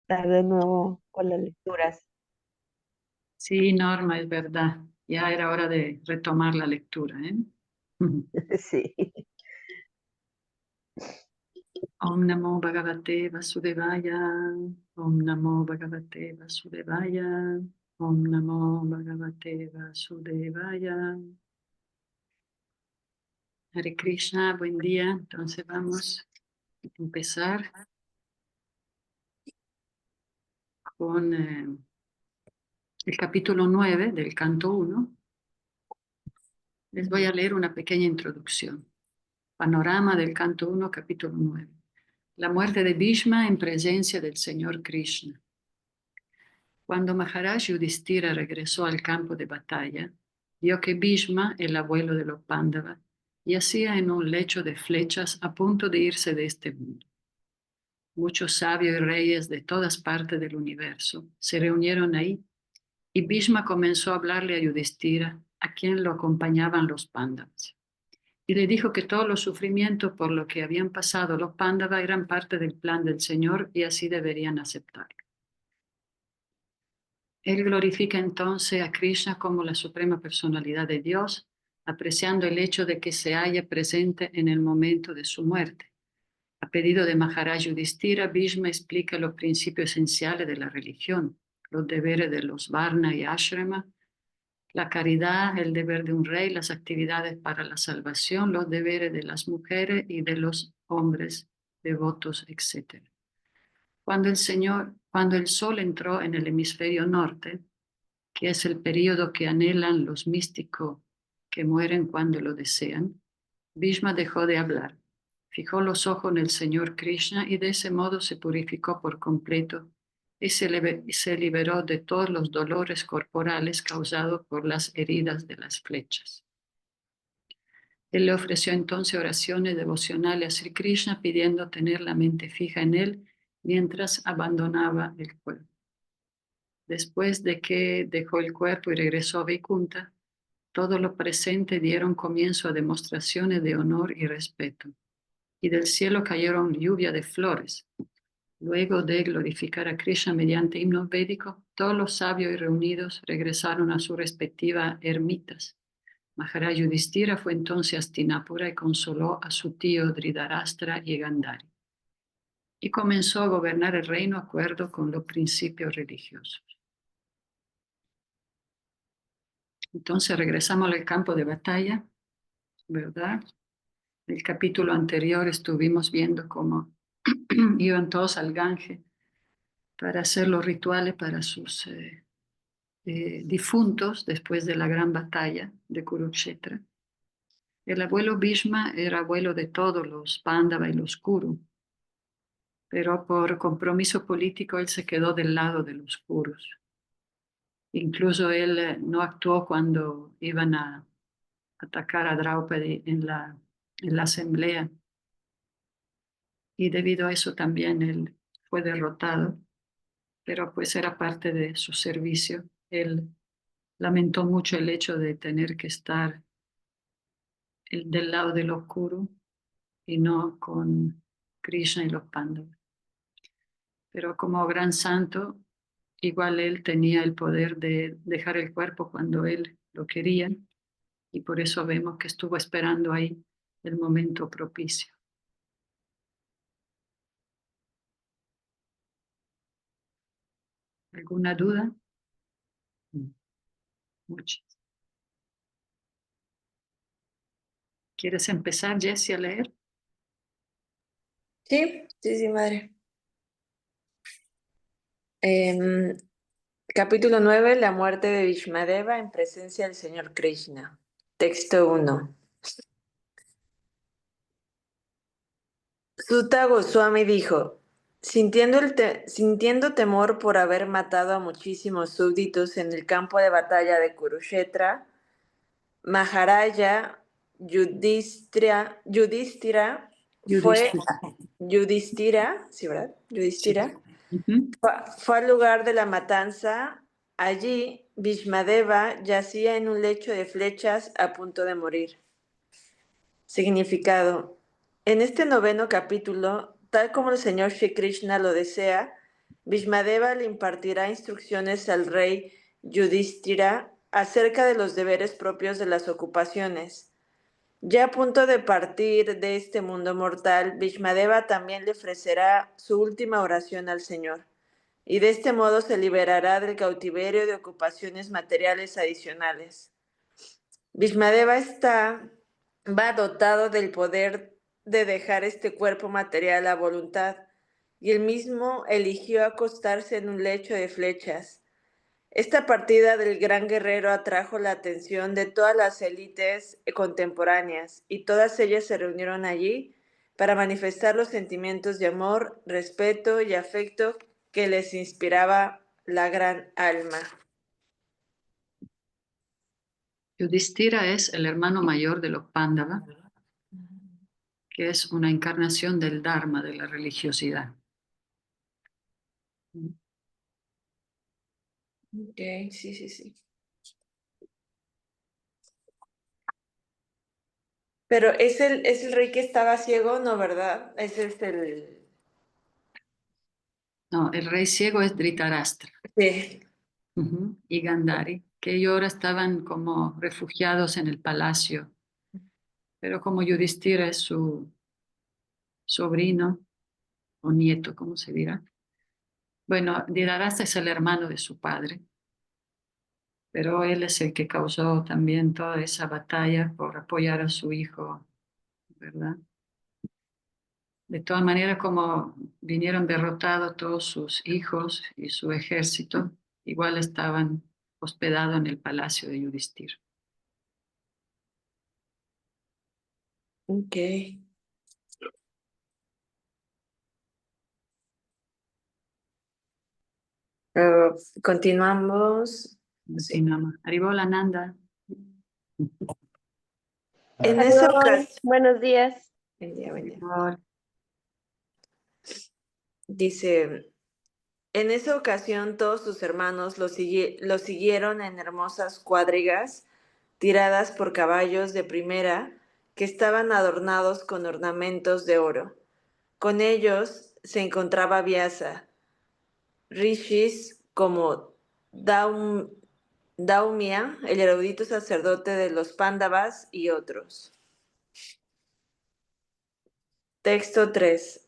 estar de nuevo con las lecturas. Sí, Norma, es verdad. Ya era hora de retomar la lectura, ¿eh? Ujú. Sí. Om Namo Bhagavate Vasudevaya. Om Namo Bhagavate Vasudevaya. Om Namo Bhagavate Vasudevaya. Hare Krishna, buen día. Entonces vamos a empezar con el capítulo 9 del canto uno. Les voy a leer una pequeña introducción. Panorama del canto uno, capítulo 9. La muerte de Bhishma en presencia del Señor Krishna. Cuando Maharaj Yudhishthira regresó al campo de batalla, vio que Bhishma, el abuelo de los Pándavas, yacía en un lecho de flechas a punto de irse de este mundo. Muchos sabios y reyes de todas partes del universo se reunieron ahí y Bhishma comenzó a hablarle a Yudhishthira, a quien lo acompañaban los Pándavas. Y le dijo que todos los sufrimientos por lo que habían pasado los Pándavas eran parte del plan del Señor y así deberían aceptarlo. Él glorifica entonces a Krishna como la suprema personalidad de Dios, apreciando el hecho de que se halla presente en el momento de su muerte. A pedido de Maharaj Yudhishthira, Bhishma explica los principios esenciales de la religión, los deberes de los varna y ashrama, la caridad, el deber de un rey, las actividades para la salvación, los deberes de las mujeres y de los hombres, devotos, etc. Cuando el sol entró en el hemisferio norte, que es el período que anhelan los místicos que mueren cuando lo desean, Bhishma dejó de hablar, fijó los ojos en el Señor Krishna y de ese modo se purificó por completo y se liberó de todos los dolores corporales causados por las heridas de las flechas. Él le ofreció entonces oraciones devocionales a Sri Krishna pidiendo tener la mente fija en él mientras abandonaba el cuerpo. Después de que dejó el cuerpo y regresó a Vaikunta, todos los presentes dieron comienzo a demostraciones de honor y respeto, y del cielo cayeron lluvia de flores. Luego de glorificar a Krishna mediante himnos védicos, todos los sabios reunidos regresaron a sus respectivas ermitas. Maharaj Yudhishthira fue entonces a Hastinapura y consoló a su tío Dhritarashtra y Gandhari, y comenzó a gobernar el reino de acuerdo con los principios religiosos. Entonces regresamos al campo de batalla, ¿verdad? El capítulo anterior estuvimos viendo cómo iban todos al Gange para hacer los rituales para sus difuntos después de la gran batalla de Kurukshetra. El abuelo Bhishma era abuelo de todos los Pándava y los Kuru, pero por compromiso político él se quedó del lado de los Kurus. Incluso él no actuó cuando iban a atacar a Draupadi en la asamblea, y debido a eso también él fue derrotado, pero pues era parte de su servicio. Él lamentó mucho el hecho de tener que estar del lado del oscuro y no con Krishna y los Pandavas. Pero como gran santo, igual él tenía el poder de dejar el cuerpo cuando él lo quería, y por eso vemos que estuvo esperando ahí el momento propicio. ¿Alguna duda? Muchas. ¿Quieres empezar, Jessie, a leer? Sí, sí, sí, madre. Em, Capítulo 9, la muerte de Bhishmadeva en presencia del Señor Krishna. Texto 1. Sutta Goswami dijo, sintiendo temor por haber matado a muchísimos súbditos en el campo de batalla de Kurukshetra, Maharaja Yudhishthira fue, Yudhishthira. Yudhishthira, ¿sí, verdad? Sí. Yudhishthira Ujú. fue al lugar de la matanza. Allí, Bhishmadeva yacía en un lecho de flechas a punto de morir. Significado. En este noveno capítulo, tal como el Señor Shri Krishna lo desea, Bhishmadeva le impartirá instrucciones al rey Yudhishthira acerca de los deberes propios de las ocupaciones. Ya a punto de partir de este mundo mortal, Bhishmadeva también le ofrecerá su última oración al Señor, y de este modo se liberará del cautiverio de ocupaciones materiales adicionales. Bhishmadeva va dotado del poder de dejar este cuerpo material a voluntad, y él mismo eligió acostarse en un lecho de flechas. Esta partida del gran guerrero atrajo la atención de todas las élites contemporáneas, y todas ellas se reunieron allí para manifestar los sentimientos de amor, respeto y afecto que les inspiraba la gran alma. Yudhishthira es el hermano mayor de los Pándava, que es una encarnación del Dharma, de la religiosidad. Ok, sí. Pero es el rey que estaba ciego, ¿no, verdad? Ese es el... No, el rey ciego es Dhritarashtra. Sí. Y Gandhari, que ellos ahora estaban como refugiados en el palacio, pero como Yudhishthira es su sobrino o nieto, ¿cómo se dirá? Bueno, Dhritarashtra es el hermano de su padre, pero él es el que causó también toda esa batalla por apoyar a su hijo, ¿verdad? De todas maneras, como vinieron derrotados todos sus hijos y su ejército, igual estaban hospedados en el palacio de Yudhishthira. Ok. Continuamos. Sí. Continuamos. Haribola Nanda. En esa Perdón, ocasión, buenos días. dice, en esa ocasión todos sus hermanos lo siguieron en hermosas cuadrigas tiradas por caballos de primera que estaban adornados con ornamentos de oro. Con ellos se encontraba Vyasa, rishis como Daumya, el erudito sacerdote de los Pándavas y otros. Texto 3.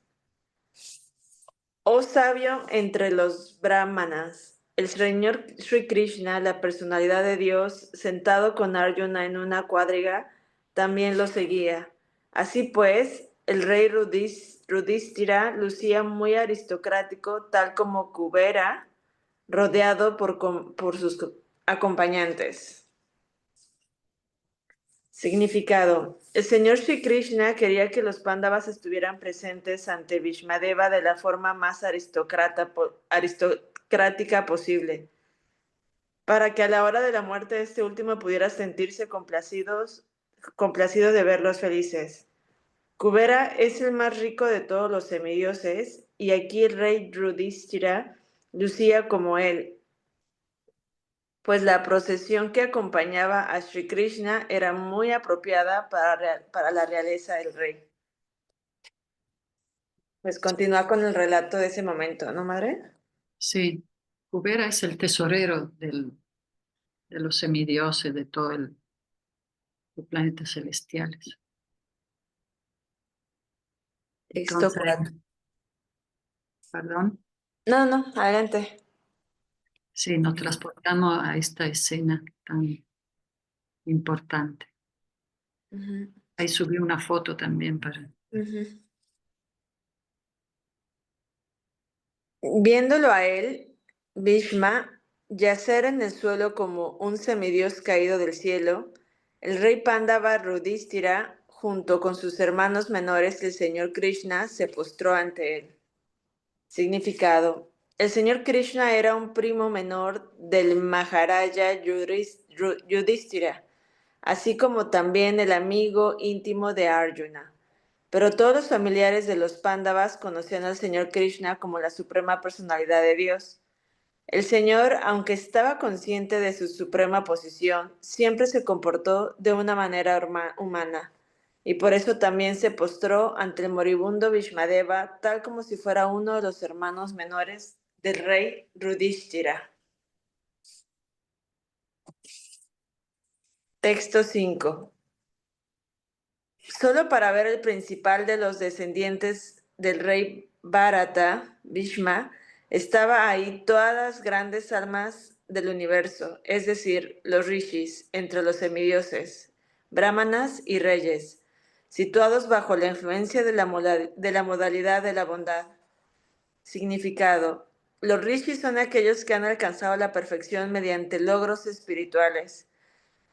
Oh sabio entre los brahmanas, el Señor Sri Krishna, la personalidad de Dios, sentado con Arjuna en una cuadriga, también lo seguía. Así pues, el rey Yudhishthira lucía muy aristocrático, tal como Kubera, rodeado por sus acompañantes. Significado. El señor Sri Krishna quería que los Pándavas estuvieran presentes ante Bhishmadeva de la forma más aristocrática posible, para que a la hora de la muerte de este último pudiera sentirse complacido de verlos felices. Kubera es el más rico de todos los semidioses, y aquí el rey Yudhishthira lucía como él, pues la procesión que acompañaba a Sri Krishna era muy apropiada para la realeza del rey. Pues continúa con el relato de ese momento, ¿no, madre? Sí, Kubera es el tesorero de los semidioses, de todos los planetas celestiales. Texto Entonces, 4. perdón, No, adelante. sí, nos transportamos a esta escena tan importante. Uh-huh. Ahí subí una foto también para... Uh-huh. Viéndolo a él, Bhishma, yacer en el suelo como un semidios caído del cielo, el rey Pándava Yudhishthira, junto con sus hermanos menores, el señor Krishna, se postró ante él. Significado. El señor Krishna era un primo menor del Maharaja Yudhishthira, así como también el amigo íntimo de Arjuna. Pero todos los familiares de los Pándavas conocían al señor Krishna como la suprema personalidad de Dios. El señor, aunque estaba consciente de su suprema posición, siempre se comportó de una manera humana, y por eso también se postró ante el moribundo Bhishmadeva, tal como si fuera uno de los hermanos menores del rey Yudhishthira. Texto 5. Solo para ver el principal de los descendientes del rey Bharata, Bhishma, estaba ahí todas las grandes almas del universo, es decir, los rishis, entre los semidioses, brahmanas y reyes, situados bajo la influencia de la modalidad de la bondad. Significado. Los rishis son aquellos que han alcanzado la perfección mediante logros espirituales.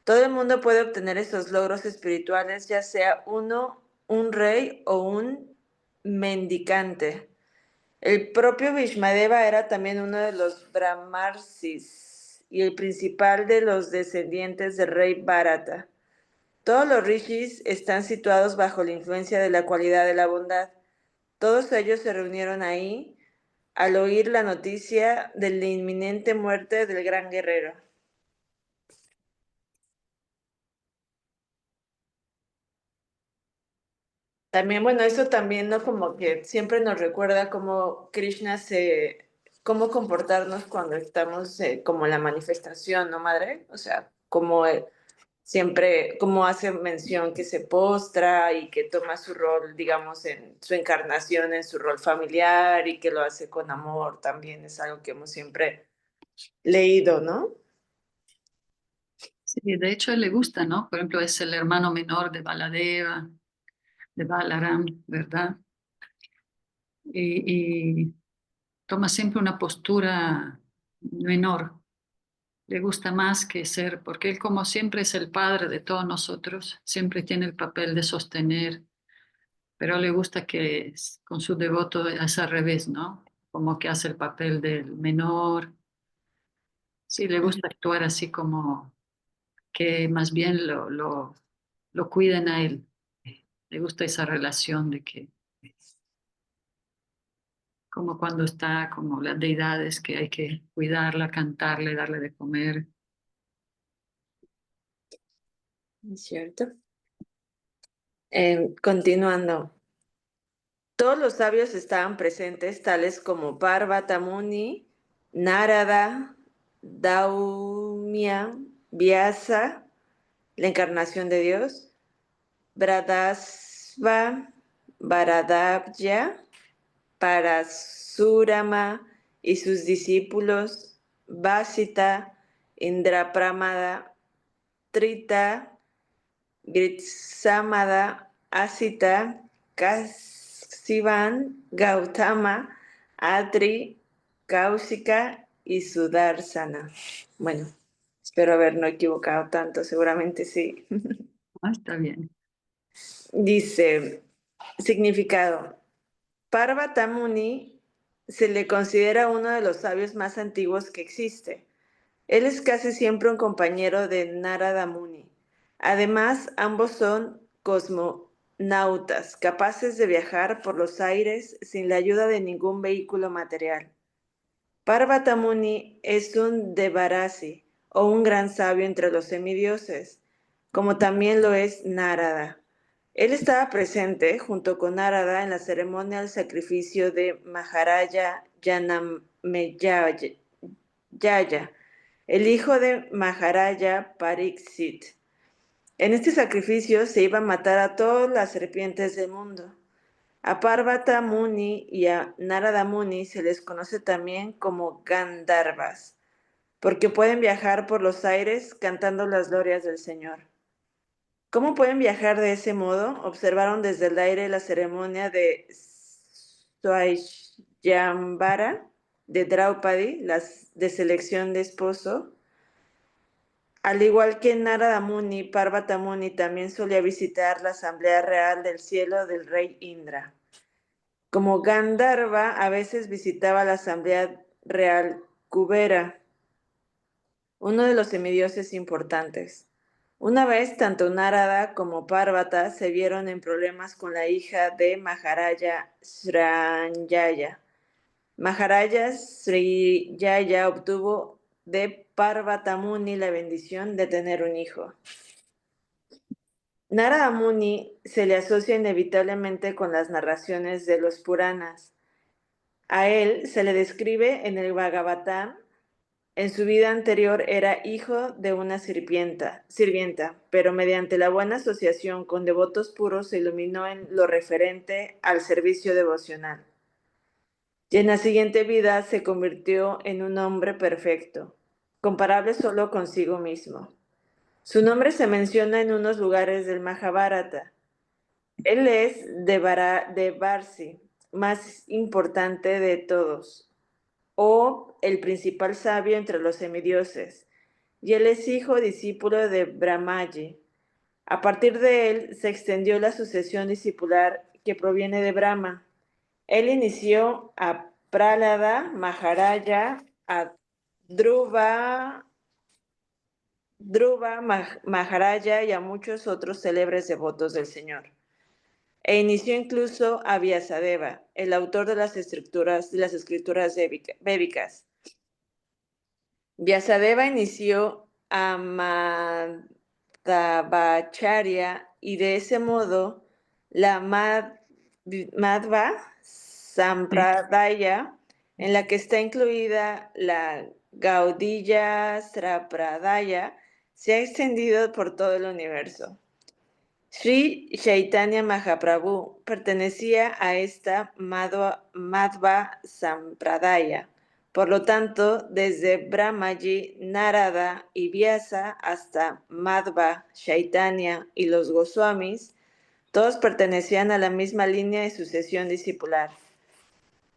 Todo el mundo puede obtener esos logros espirituales, ya sea un rey o un mendicante. El propio Vishmadeva era también uno de los brahmarsis y el principal de los descendientes del rey Bharata. Todos los rishis están situados bajo la influencia de la cualidad de la bondad. Todos ellos se reunieron ahí al oír la noticia de la inminente muerte del gran guerrero. También, bueno, eso también, ¿no? Como que siempre nos recuerda cómo cómo comportarnos cuando estamos como en la manifestación, ¿no, madre? O sea, como siempre, como hace mención que se postra y que toma su rol, digamos, en su encarnación, en su rol familiar y que lo hace con amor, también es algo que hemos siempre leído, ¿no? Sí, de hecho, a él le gusta, ¿no? Por ejemplo, es el hermano menor de Baladeva, de Balaram, ¿verdad? Y toma siempre una postura menor. Le gusta más que ser, porque él como siempre es el padre de todos nosotros, siempre tiene el papel de sostener, pero le gusta que con su devoto es al revés, ¿no? Como que hace el papel del menor. Sí, le gusta actuar así como que más bien lo cuiden a él. Le gusta esa relación de que, como cuando está como las deidades, que hay que cuidarla, cantarle, darle de comer. ¿Es cierto? Continuando. Todos los sabios estaban presentes, tales como Parvata Muni, Narada, Daumya, Vyasa, la encarnación de Dios, Bradasva, Bharadabhya, Parasurama y sus discípulos, Vasita, Indrapramada, Trita, Gritsamada, Asita, Kasivan, Gautama, Atri, Kausika y Sudarsana. Bueno, espero haber no equivocado tanto, seguramente sí. Ah, está bien. Dice, significado. Parvata Muni se le considera uno de los sabios más antiguos que existe. Él es casi siempre un compañero de Narada Muni. Además, ambos son cosmonautas, capaces de viajar por los aires sin la ayuda de ningún vehículo material. Parvata Muni es un Devarasi, o un gran sabio entre los semidioses, como también lo es Narada. Él estaba presente, junto con Narada, en la ceremonia del sacrificio de Maharaja Janameyaya, el hijo de Maharaja Pariksit. En este sacrificio se iba a matar a todas las serpientes del mundo. A Parvata Muni y a Narada Muni se les conoce también como Gandharvas, porque pueden viajar por los aires cantando las glorias del Señor. ¿Cómo pueden viajar de ese modo? Observaron desde el aire la ceremonia de Swayambara de Draupadi, de selección de esposo. Al igual que Narada Muni, Parvata Muni también solía visitar la Asamblea Real del Cielo del rey Indra. Como Gandharva, a veces visitaba la Asamblea Real Kubera, uno de los semidioses importantes. Una vez, tanto Narada como Parvata se vieron en problemas con la hija de Maharaja Sriyaya. Maharaja Sriyaya obtuvo de Parvata Muni la bendición de tener un hijo. Narada Muni se le asocia inevitablemente con las narraciones de los Puranas. A él se le describe en el Bhagavatam. En su vida anterior era hijo de una sirvienta, pero mediante la buena asociación con devotos puros se iluminó en lo referente al servicio devocional. Y en la siguiente vida se convirtió en un hombre perfecto, comparable solo consigo mismo. Su nombre se menciona en unos lugares del Mahabharata. Él es de Varsi, más importante de todos, o el principal sabio entre los semidioses, y él es hijo discípulo de Brahmaji. A partir de él se extendió la sucesión discipular que proviene de Brahma. Él inició a Prahlada Maharaja, a Dhruva Maharaja y a muchos otros célebres devotos del Señor. E inició incluso a Vyasadeva, el autor de las escrituras védicas. Vyasadeva inició a Madhvacharya y de ese modo la Madhva Sampradaya, en la que está incluida la Gaudiya Sampradaya, se ha extendido por todo el universo. Sri Chaitanya Mahaprabhu pertenecía a esta Madhva Sampradaya. Por lo tanto, desde Brahmaji, Narada y Vyasa hasta Madhva, Chaitanya y los Goswamis, todos pertenecían a la misma línea de sucesión discipular.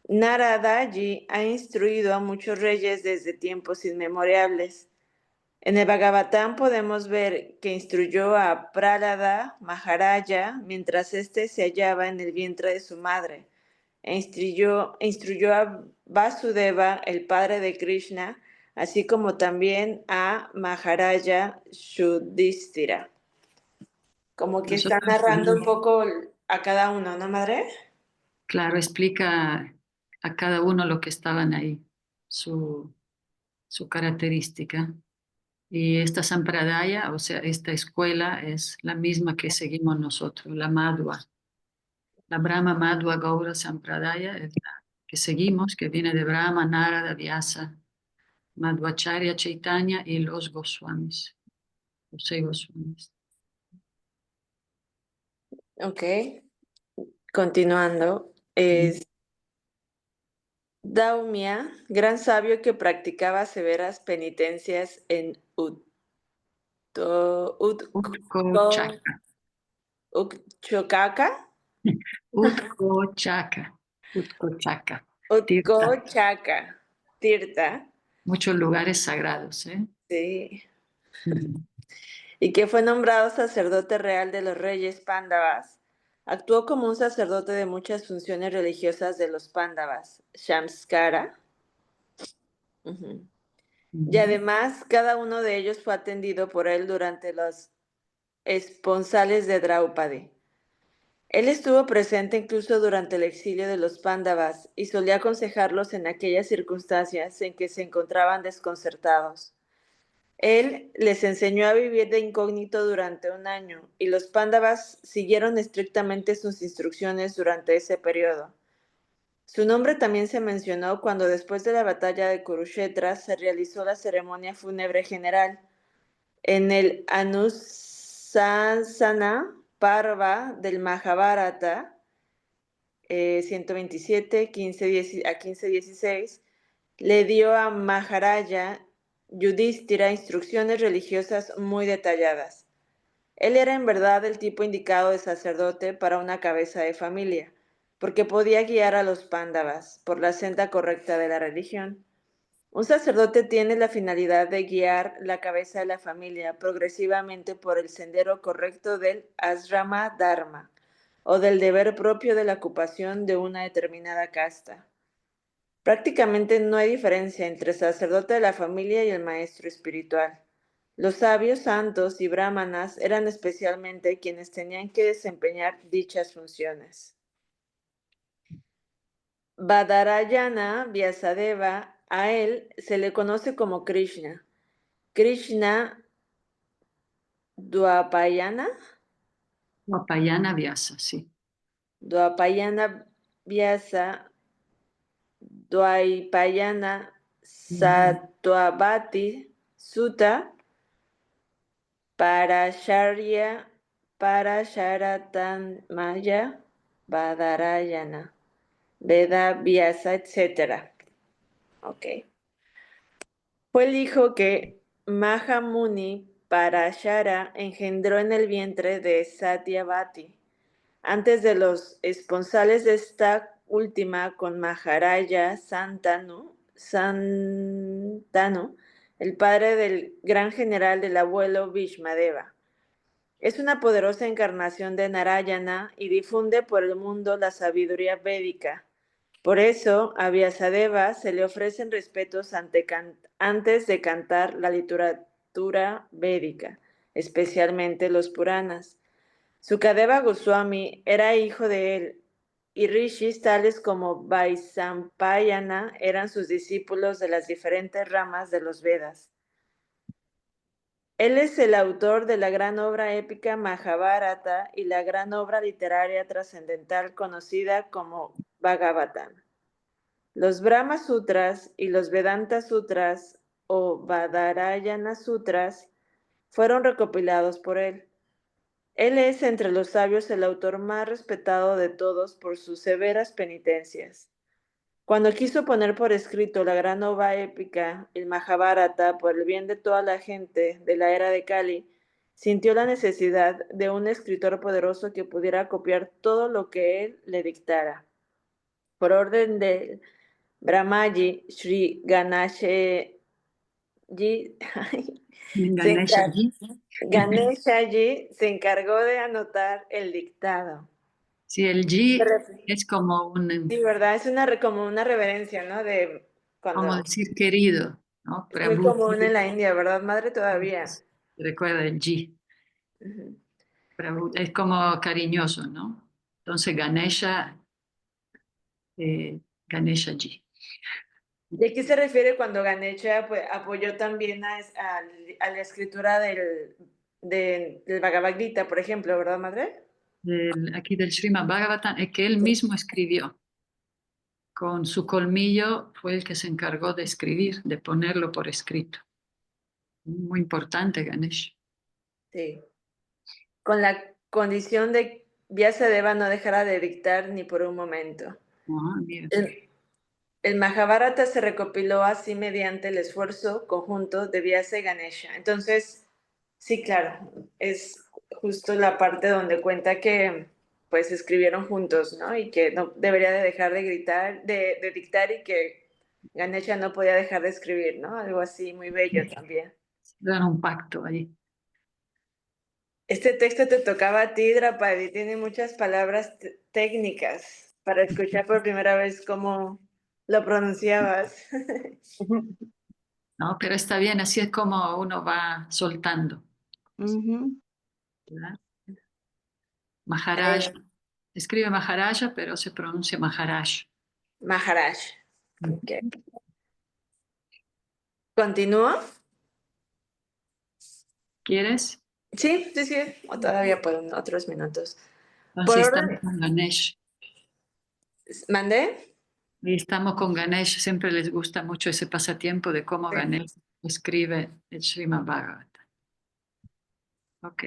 Naradaji ha instruido a muchos reyes desde tiempos inmemorables. En el Bhagavatam podemos ver que instruyó a Prahlada Maharaja mientras éste se hallaba en el vientre de su madre, e instruyó a Vasudeva, el padre de Krishna, así como también a Maharaja Yudhishthira. Como que está Nosotros narrando un tenemos, poco a cada uno, ¿no, madre? claro, explica a cada uno lo que estaban ahí, su característica. Y esta Sampradaya, o sea, esta escuela es la misma que seguimos nosotros, la Madhva. La Brahma Madhva Gaura Sampradaya es la que seguimos, que viene de Brahma, Narada, Vyasa, Madhvacharya, Chaitanya y los Goswamis, los 6 Goswamis. Ok, continuando. Mm. Daumya, gran sabio que practicaba severas penitencias en Utko- Utkochaka. Utkochaka, Utkochaka. Utkochaka. Tirtha. Utkochaka, Tirtha, Muchos lugares sagrados, ¿eh? sí, Ujú. y que fue nombrado sacerdote real de los reyes Pándavas. Actuó como un sacerdote de muchas funciones religiosas de los Pándavas, Shamskara. Ujú. Y Ujú. además, cada uno de ellos fue atendido por él durante los esponsales de Draupadi. Él estuvo presente incluso durante el exilio de los Pándavas y solía aconsejarlos en aquellas circunstancias en que se encontraban desconcertados. Él les enseñó a vivir de incógnito durante un año y los Pándavas siguieron estrictamente sus instrucciones durante ese periodo. Su nombre también se mencionó cuando después de la batalla de Kurukshetra se realizó la ceremonia fúnebre general. En el Anusasana Parva del Mahabharata, 127, 15-16, le dio a Maharaja Yudhishthira instrucciones religiosas muy detalladas. Él era en verdad el tipo indicado de sacerdote para una cabeza de familia, porque podía guiar a los Pándavas por la senda correcta de la religión. Un sacerdote tiene la finalidad de guiar la cabeza de la familia progresivamente por el sendero correcto del asrama dharma o del deber propio de la ocupación de una determinada casta. Prácticamente no hay diferencia entre el sacerdote de la familia y el maestro espiritual. Los sabios, santos y brahmanas eran especialmente quienes tenían que desempeñar dichas funciones. Badarayana Vyasadeva, a él se le conoce como Krishna. Krishna Dwapayana, Vapayana Vyasa, sí. Dwapayana Vyasa Dvaipayana Sattvati Sutta Parasharatanmaya Badarayana Veda Vyasa, etc. Ok. Fue el hijo que Mahamuni Parashara engendró en el vientre de Satyavati, antes de los esponsales de esta última con Maharaja Santanu, el padre del gran general del abuelo Bhishmadeva. Es una poderosa encarnación de Narayana y difunde por el mundo la sabiduría védica. Por eso, a Vyasadeva se le ofrecen respetos antes de cantar la literatura védica, especialmente los Puranas. Sukadeva Goswami era hijo de él, y rishis tales como Vaisampayana eran sus discípulos de las diferentes ramas de los Vedas. Él es el autor de la gran obra épica Mahabharata y la gran obra literaria trascendental conocida como Bhagavatam. Los Brahma Sutras y los Vedanta Sutras o Badarayana Sutras fueron recopilados por él. Él es entre los sabios el autor más respetado de todos por sus severas penitencias. Cuando quiso poner por escrito la gran obra épica, el Mahabharata, por el bien de toda la gente de la era de Kali, sintió la necesidad de un escritor poderoso que pudiera copiar todo lo que él le dictara. Por orden de Brahmaji, Sri Ganeshaji Ganeshaji. Ganeshaji se encargó de anotar el dictado. Sí, el G es como Sí, ¿verdad? Es como una reverencia, ¿no? De como cuando decir querido, ¿no? es muy Prabhu. común en la India, ¿verdad? Madre todavía. Recuerda el G. Ujú. Prabhu es como cariñoso, ¿no? Entonces Ganesha, Ganesha G. ¿Y a qué se refiere cuando Ganesha pues, apoyó también a la escritura del Bhagavad Gita, por ejemplo, ¿verdad, madre? Aquí del Srimad Bhagavatam, es que él mismo escribió. Con su colmillo fue el que se encargó de escribir, de ponerlo por escrito. Muy importante, Ganesh. Sí. Con la condición de Vyasadeva no dejara de dictar ni por un momento. Ah, mira. El Mahabharata se recopiló así mediante el esfuerzo conjunto de Vyasa y Ganesha. Entonces, sí, claro, es justo la parte donde cuenta que pues escribieron juntos, ¿no? Y que no debería de dejar de gritar, de dictar y que Ganesha no podía dejar de escribir, ¿no? Algo así muy bello también. Era un pacto ahí. Este texto te tocaba a ti, Drapadi, tiene muchas palabras técnicas para escuchar por primera vez cómo lo pronunciabas. ¿No? Pero está bien, así es como uno va soltando. Ujú. ¿Verdad? Maharaj, escribe Maharaja, pero se pronuncia Maharaj. Maharaj. Ok. ¿Continúo? ¿Quieres? Sí, sí, sí. O todavía por otros minutos. Por Entonces estamos orden. con Ganesh. ¿Mandé? Y estamos con Ganesh, siempre les gusta mucho ese pasatiempo de cómo Sí. Ganesh escribe el Srimad Bhagavatam. Ok,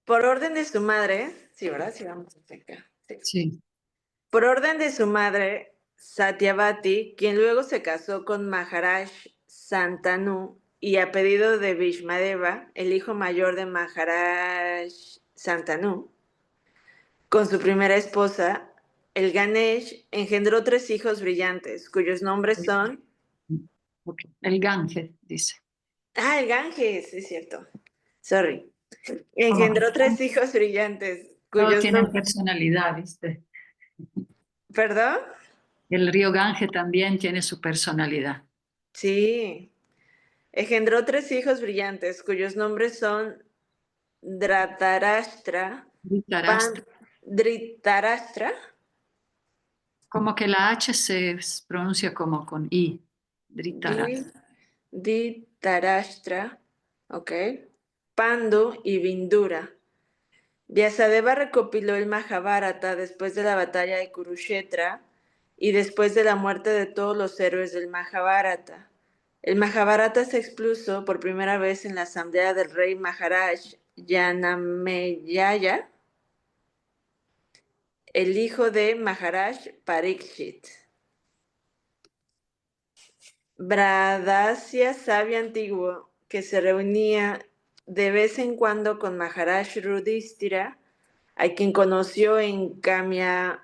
Por orden de su madre. Sí, ¿verdad? Sí, vamos a acá. Sí. sí. Por orden de su madre, Satyavati, quien luego se casó con Maharaj Santanu y a pedido de Bhishmadeva, el hijo mayor de Maharaj Santanu, con su primera esposa, el Ganesh engendró 3 hijos brillantes, cuyos nombres son... Ok. El Ganges, dice. Ah, el Ganges, es cierto. Sorry. Como que Engendró 3 hijos brillantes, todos cuyos tienen nombres... personalidad, ¿viste? ¿Perdón? El río Ganges también tiene su personalidad. Sí. Engendró 3 hijos brillantes, cuyos nombres son Dhritarashtra, Dhritarashtra. Dhritarashtra, Como que la H se pronuncia como con I. Di- Dhritarashtra. Dhritarashtra, ok, Pandu y Vindura. Vyasadeva recopiló el Mahabharata después de la batalla de Kurukshetra y después de la muerte de todos los héroes del Mahabharata. El Mahabharata se expuso por primera vez en la asamblea del rey Maharaj Yanameyaya, el hijo de Maharaj Parikshit. Bradasya, sabio antiguo, que se reunía de vez en cuando con Maharaj Yudhishthira, a quien conoció en Kamyavana.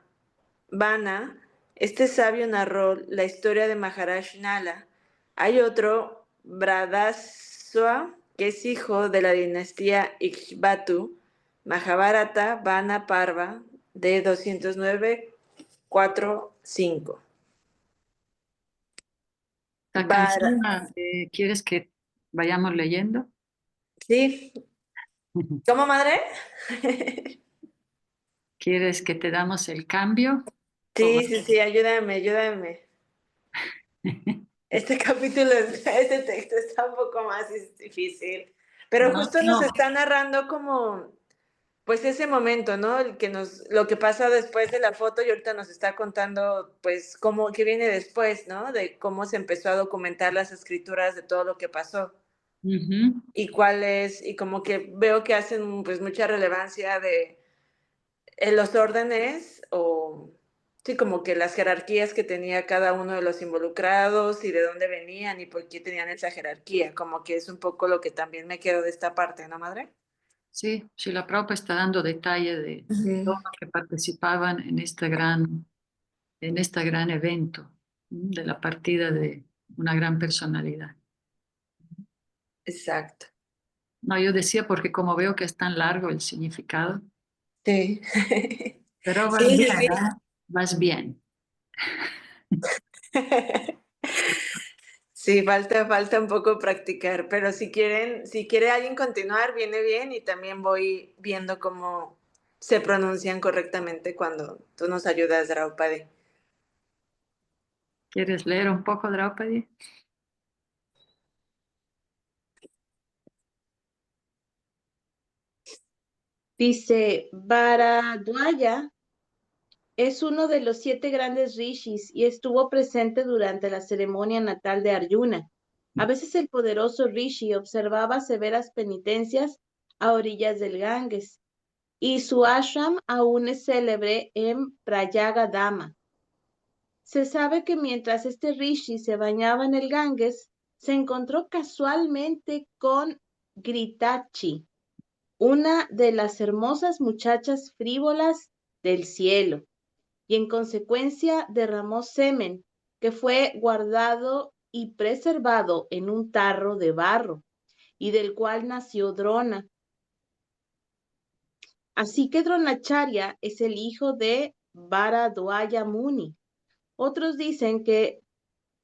Este sabio narró la historia de Maharaj Nala. Hay otro, Bradasya, que es hijo de la dinastía Ikshvatu, Mahabharata Vana Parva, de 209-4-5. La canción, ¿quieres que vayamos leyendo? Sí, ¿cómo, madre? ¿Quieres que te damos el cambio? Sí, ayúdame. Este capítulo, este texto está un poco más difícil, pero No, justo nos no. está narrando como, pues ese momento, ¿no? Lo que pasa después de la foto y ahorita nos está contando, pues, cómo, qué viene después, ¿no? De cómo se empezó a documentar las escrituras de todo lo que pasó Ujú. y cuál es, y como que veo que hacen, pues, mucha relevancia de en los órdenes o sí, como que las jerarquías que tenía cada uno de los involucrados y de dónde venían y por qué tenían esa jerarquía, como que es un poco lo que también me quedo de esta parte, ¿no, madre? Sí, la Prabhupada está dando detalle de todos Ujú. los que participaban en este gran evento, de la partida de una gran personalidad. Exacto. No, yo decía porque como veo que es tan largo el significado, Sí. pero vas Sí, bien, sí, sí. ¿ah? Vas bien. Sí, falta un poco practicar, pero si quiere alguien continuar, viene bien y también voy viendo cómo se pronuncian correctamente cuando tú nos ayudas, Draupadi. ¿Quieres leer un poco, Draupadi? Dice, Bharadwaja es uno de los 7 grandes rishis y estuvo presente durante la ceremonia natal de Arjuna. A veces el poderoso rishi observaba severas penitencias a orillas del Ganges y su ashram aún es célebre en Prayagadama. Se sabe que mientras este rishi se bañaba en el Ganges, se encontró casualmente con Gritachi, una de las hermosas muchachas frívolas del cielo, y en consecuencia derramó semen que fue guardado y preservado en un tarro de barro, y del cual nació Drona. Así que Dronacharya es el hijo de Bharadwaja Muni. Otros dicen que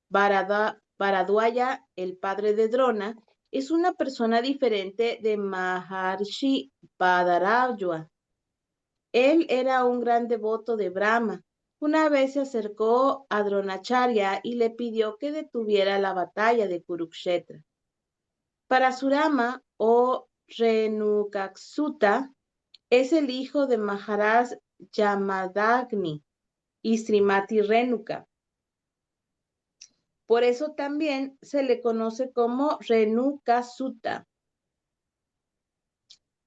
Bharadwaja, el padre de Drona, es una persona diferente de Maharshi Bhadarajwa. Él era un gran devoto de Brahma. Una vez se acercó a Dronacharya y le pidió que detuviera la batalla de Kurukshetra. Parasurama o Renukaksuta es el hijo de Maharaj Yamadagni y Srimati Renuka. Por eso también se le conoce como Renukasuta.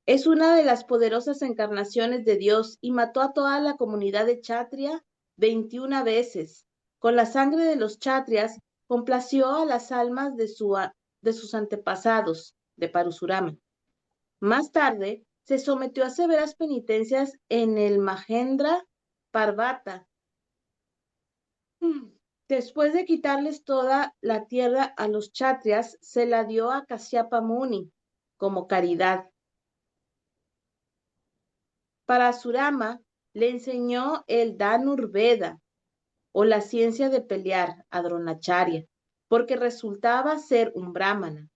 Es una de las poderosas encarnaciones de Dios y mató a toda la comunidad de Kshatriya 21 veces. Con la sangre de los Kshatriyas complació a las almas de sus antepasados, de Parasurama. Más tarde, se sometió a severas penitencias en el Mahendra Parvata. Después de quitarles toda la tierra a los Kshatriyas, se la dio a Kasyapa Muni como caridad. Parasurama le enseñó el Dhanurveda o la ciencia de pelear a Dronacharya, porque resultaba ser un brahmana.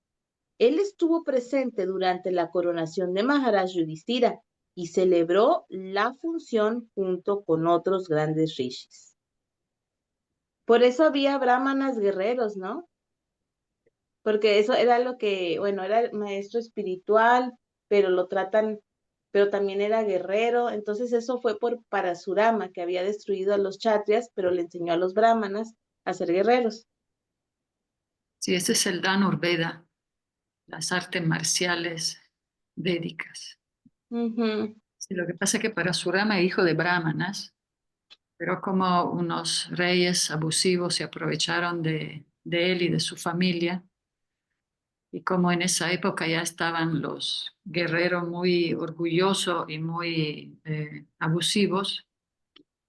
Él estuvo presente durante la coronación de Maharaj Yudhishthira y celebró la función junto con otros grandes rishis. Por eso había brahmanas guerreros, ¿no? Porque eso era lo que, bueno, era el maestro espiritual, pero lo tratan, pero también era guerrero. Entonces eso fue por Parasurama, que había destruido a los kshatriyas, pero le enseñó a los brahmanas a ser guerreros. Sí, ese es el Dhanurveda, las artes marciales védicas. Ujú, Sí, lo que pasa es que Parasurama es hijo de brahmanas, pero como unos reyes abusivos se aprovecharon de él y de su familia, y como en esa época ya estaban los guerreros muy orgullosos y muy abusivos,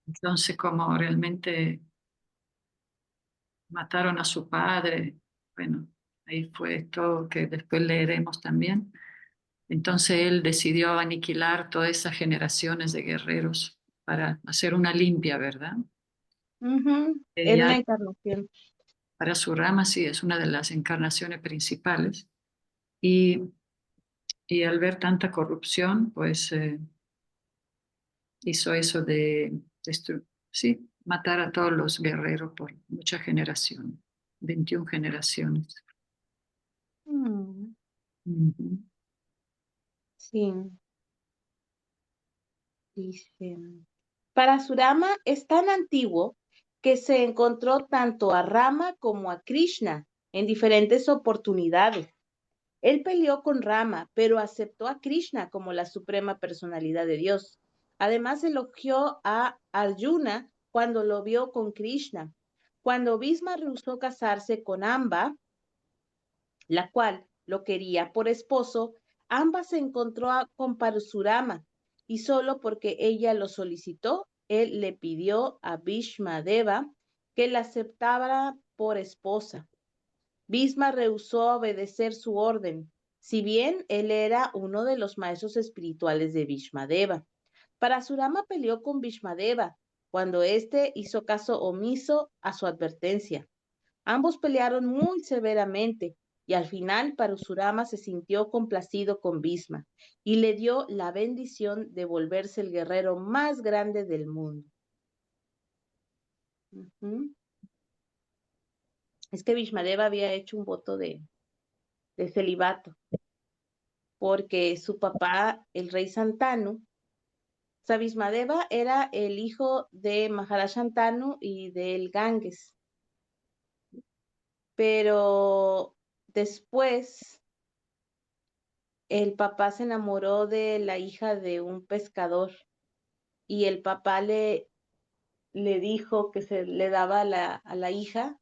entonces como realmente mataron a su padre, bueno, ahí fue esto que después leeremos también. Entonces él decidió aniquilar todas esas generaciones de guerreros para hacer una limpia, ¿verdad? ujú. Era una Ya encarnación. para su rama sí es una de las encarnaciones principales. Y, y al ver tanta corrupción, pues hizo eso de sí, matar a todos los guerreros por muchas generaciones, 21 generaciones. Mm, Ujú. sí, dice. Parasurama es tan antiguo que se encontró tanto a Rama como a Krishna en diferentes oportunidades. Él peleó con Rama, pero aceptó a Krishna como la suprema personalidad de Dios. Además, elogió a Arjuna cuando lo vio con Krishna. Cuando Bhisma rehusó casarse con Amba, la cual lo quería por esposo, Amba se encontró con Parasurama y solo porque ella lo solicitó, él le pidió a Bhishma Deva que la aceptara por esposa. Bhisma rehusó obedecer su orden, si bien él era uno de los maestros espirituales de Bhishmadeva. Parasurama peleó con Bhishmadeva cuando éste hizo caso omiso a su advertencia. Ambos pelearon muy severamente y al final Parasurama se sintió complacido con Bhisma y le dio la bendición de volverse el guerrero más grande del mundo. Ujú. Es que Bhishmadeva había hecho un voto de celibato porque su papá, el rey Santanu, Sabismadeva era el hijo de Maharaj Shantanu y del Ganges, pero después el papá se enamoró de la hija de un pescador y el papá le dijo que se le daba a la hija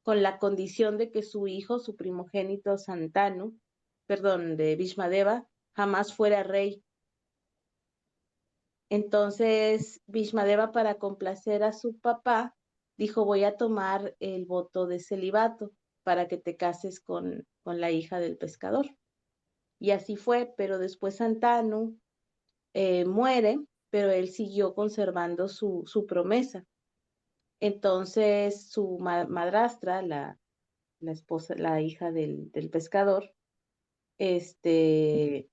con la condición de que su hijo, su primogénito Santanu, perdón, de Bhishmadeva, jamás fuera rey. Entonces, Bhishmadeva, para complacer a su papá, dijo, voy a tomar el voto de celibato para que te cases con la hija del pescador. Y así fue, pero después Santanu muere, pero él siguió conservando su promesa. Entonces, su madrastra, la esposa, la hija del pescador, este,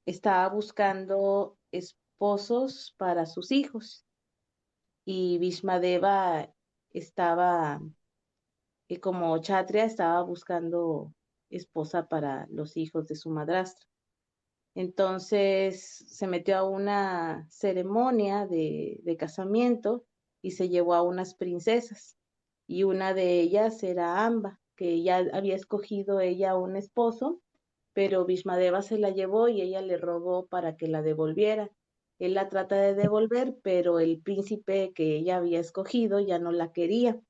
estaba buscando esposos para sus hijos y Bhishmadeva estaba, como Kshatriya, estaba buscando esposa para los hijos de su madrastra. Entonces se metió a una ceremonia de casamiento y se llevó a unas princesas. Y una de ellas era Amba, que ya había escogido ella un esposo, pero Bhishmadeva se la llevó y ella le rogó para que la devolviera. Él la trata de devolver, pero el príncipe que ella había escogido ya no la quería.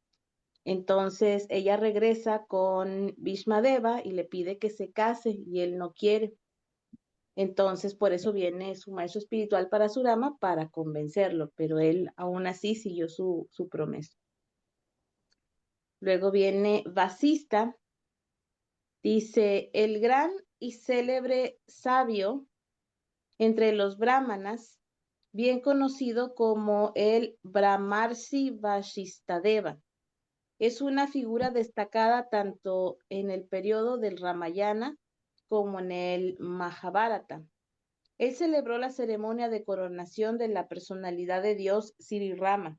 Entonces ella regresa con Bhishmadeva y le pide que se case y él no quiere. Entonces por eso viene su maestro espiritual Parasurama para convencerlo, pero él aún así siguió su promesa. Luego viene Vasista, dice, el gran y célebre sabio entre los brahmanas, bien conocido como el Brahmarshi Vashistadeva. Es una figura destacada tanto en el periodo del Ramayana como en el Mahabharata. Él celebró la ceremonia de coronación de la personalidad de Dios Sri Rama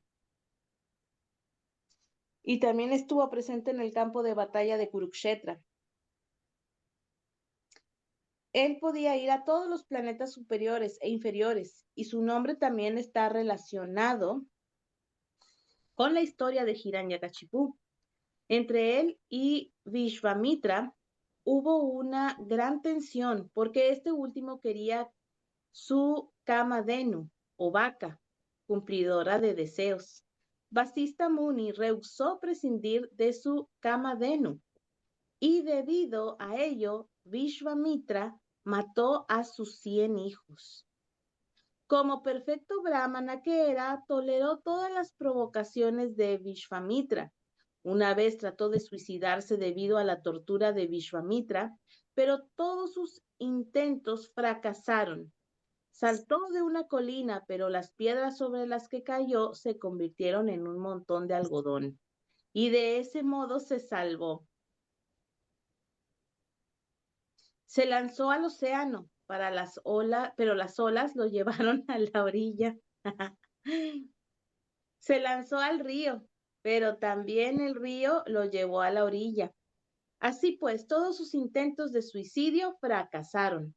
y también estuvo presente en el campo de batalla de Kurukshetra. Él podía ir a todos los planetas superiores e inferiores, y su nombre también está relacionado con la historia de Hiranyakashipu. Entre él y Vishvamitra hubo una gran tensión porque este último quería su Kamadhenu o vaca, cumplidora de deseos. Vasista Muni rehusó prescindir de su Kamadhenu y debido a ello Vishvamitra mató a sus 100 hijos. Como perfecto brahmana que era, toleró todas las provocaciones de Vishvamitra. Una vez trató de suicidarse debido a la tortura de Vishvamitra, pero todos sus intentos fracasaron. Saltó de una colina, pero las piedras sobre las que cayó se convirtieron en un montón de algodón. Y de ese modo se salvó. Se lanzó al océano para las olas, pero las olas lo llevaron a la orilla. Se lanzó al río, pero también el río lo llevó a la orilla. Así pues, todos sus intentos de suicidio fracasaron.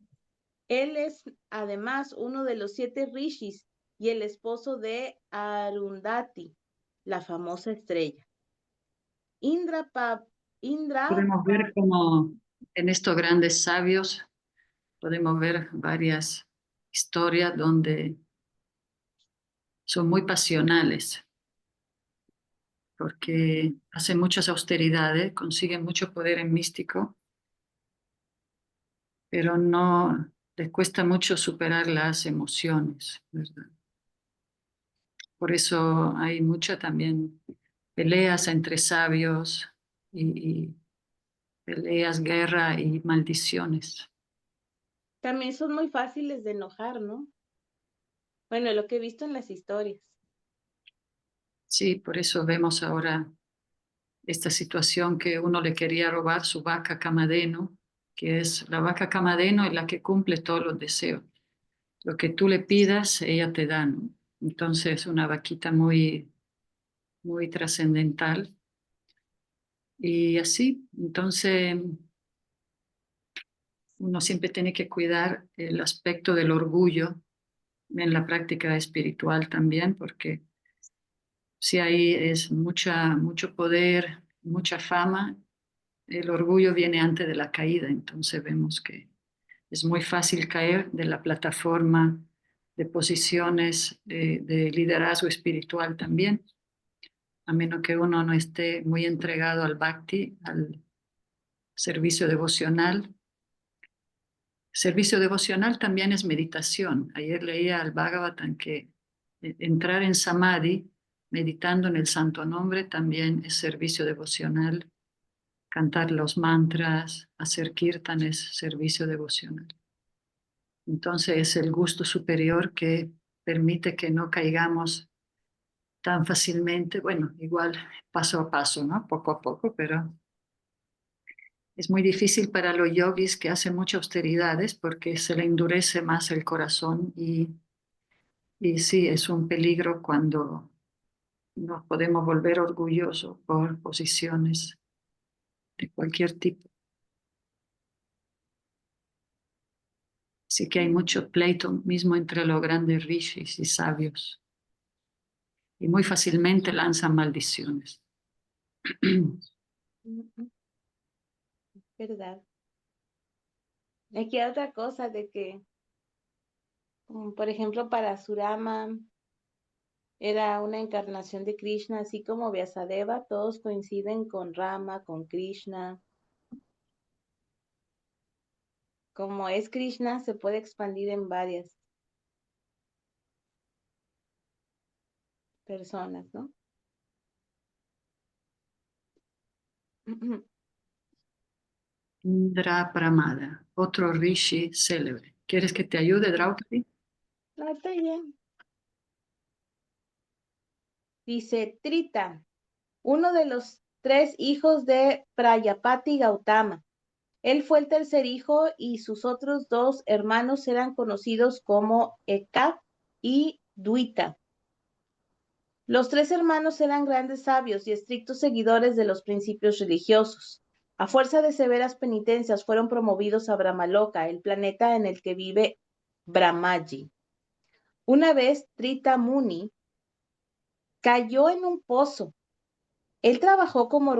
Él es además uno de los 7 rishis y el esposo de Arundhati, la famosa estrella. Indra, Podemos ver como en estos grandes sabios, podemos ver varias historias donde son muy pasionales, porque hacen muchas austeridades, consiguen mucho poder en místico, pero no les cuesta mucho superar las emociones, ¿verdad? Por eso hay mucha también peleas entre sabios y peleas, guerra y maldiciones. también son muy fáciles de enojar, ¿no? Bueno, lo que he visto en las historias. Sí, por eso vemos ahora esta situación que uno le quería robar su vaca Kamadhenu, que es la vaca Kamadhenu es la que cumple todos los deseos. Lo que tú le pidas, ella te da, ¿no? Entonces, una vaquita muy, muy trascendental. Y así, entonces, uno siempre tiene que cuidar el aspecto del orgullo en la práctica espiritual también, porque si ahí es mucho poder, mucha fama, el orgullo viene antes de la caída, entonces vemos que es muy fácil caer de la plataforma de posiciones de liderazgo espiritual también, a menos que uno no esté muy entregado al bhakti, al servicio devocional. Servicio devocional también es meditación. Ayer leía al Bhagavatam que entrar en samadhi, meditando en el santo nombre, también es servicio devocional. Cantar los mantras, hacer kirtan es servicio devocional. Entonces es el gusto superior que permite que no caigamos tan fácilmente, bueno, igual paso a paso, ¿no? Poco a poco, pero es muy difícil para los yogis que hacen muchas austeridades porque se le endurece más el corazón y sí, es un peligro cuando nos podemos volver orgullosos por posiciones de cualquier tipo. Así que hay mucho pleito mismo entre los grandes rishis y sabios y muy fácilmente lanzan maldiciones. ¿Verdad? Aquí hay otra cosa de que, por ejemplo, para Surama era una encarnación de Krishna, así como Vyasadeva, todos coinciden con Rama, con Krishna. Como es Krishna, se puede expandir en varias personas, ¿no? Indra Pramada, otro rishi célebre. ¿Quieres que te ayude, Draupadi? No, está bien. Dice Trita, uno de los 3 hijos de Prayapati Gautama. Él fue el tercer hijo y sus otros 2 hermanos eran conocidos como Eka y Duita. Los 3 hermanos eran grandes sabios y estrictos seguidores de los principios religiosos. A fuerza de severas penitencias fueron promovidos a Brahmaloka, el planeta en el que vive Brahmaji. Una vez Trita Muni cayó en un pozo. Él trabajó como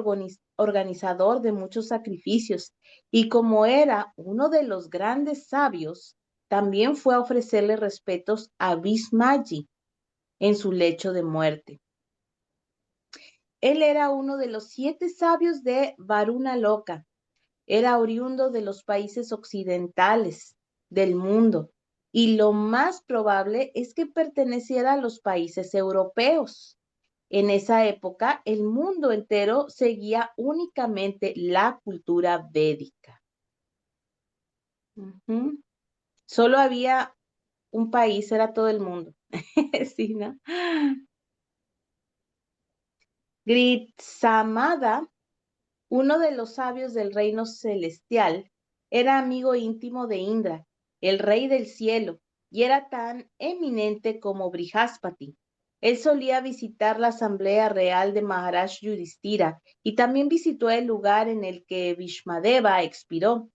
organizador de muchos sacrificios y como era uno de los grandes sabios, también fue a ofrecerle respetos a Bhismaji en su lecho de muerte. Él era uno de los 7 sabios de Varuna Loka. Era oriundo de los países occidentales del mundo y lo más probable es que perteneciera a los países europeos. En esa época, el mundo entero seguía únicamente la cultura védica. Solo había un país, era todo el mundo. Sí, ¿no? Gritsamada, uno de los sabios del reino celestial, era amigo íntimo de Indra, el rey del cielo, y era tan eminente como Brihaspati. Él solía visitar la asamblea real de Maharaj Yudhishthira y también visitó el lugar en el que Bhishmadeva expiró.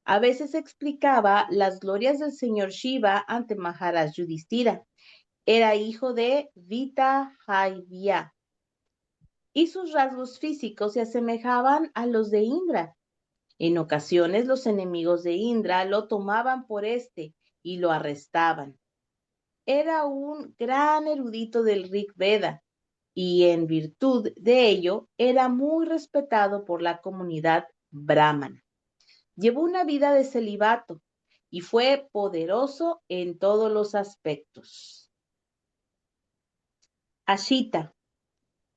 A veces explicaba las glorias del señor Shiva ante Maharaj Yudhishthira. Era hijo de Vitahayvya y sus rasgos físicos se asemejaban a los de Indra. En ocasiones los enemigos de Indra lo tomaban por y lo arrestaban. Era un gran erudito del Rig Veda y en virtud de ello era muy respetado por la comunidad brahmana. Llevó una vida de celibato y fue poderoso en todos los aspectos. Ashita.